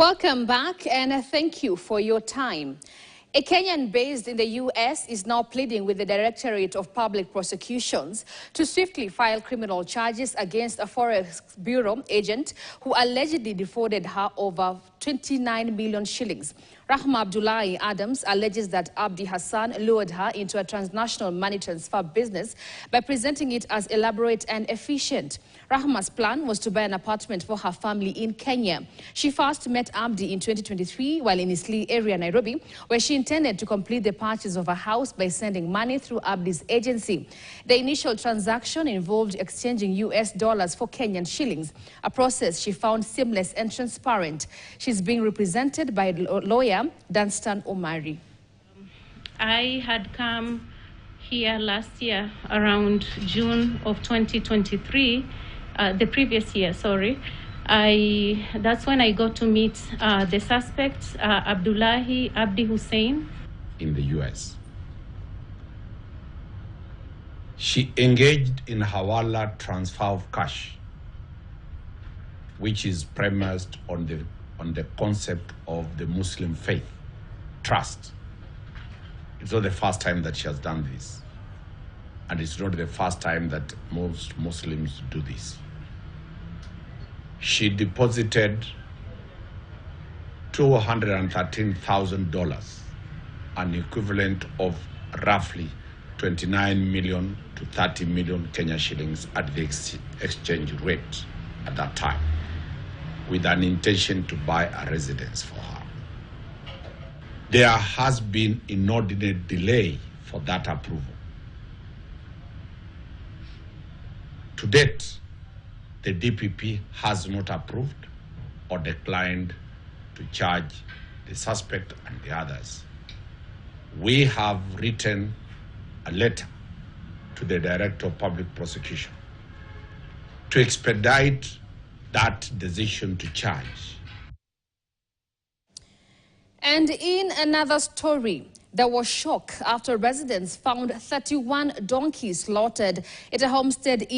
Welcome back and thank you for your time. A Kenyan based in the U.S. is now pleading with the Directorate of Public Prosecutions to swiftly file criminal charges against a forex bureau agent who allegedly defrauded her over 29 million shillings. Rahma Abdullahi Adams alleges that Abdi Hassan lured her into a transnational money transfer business by presenting it as elaborate and efficient. Rahma's plan was to buy an apartment for her family in Kenya. She first met Abdi in 2023 while in Isli area, Nairobi, where she intended to complete the purchase of a house by sending money through Abdi's agency. The initial transaction involved exchanging US dollars for Kenyan shillings, a process she found seamless and transparent. She's being represented by lawyer Dunstan Omari. I had come here last year around June of 2023, the previous year, sorry. That's when I got to meet the suspect, Abdi Hussein. In the US. She engaged in Hawala transfer of cash, which is premised on the concept of the Muslim faith, trust. It's not the first time that she has done this. And it's not the first time that most Muslims do this. She deposited $213,000, an equivalent of roughly 29 million to 30 million Kenya shillings at the exchange rate at that time, with an intention to buy a residence for her. There has been inordinate delay for that approval. To date, the DPP has not approved or declined to charge the suspect and the others. We have written a letter to the Director of Public Prosecution to expedite that decision to charge. And in another story, there was shock after residents found 31 donkeys slaughtered at a homestead in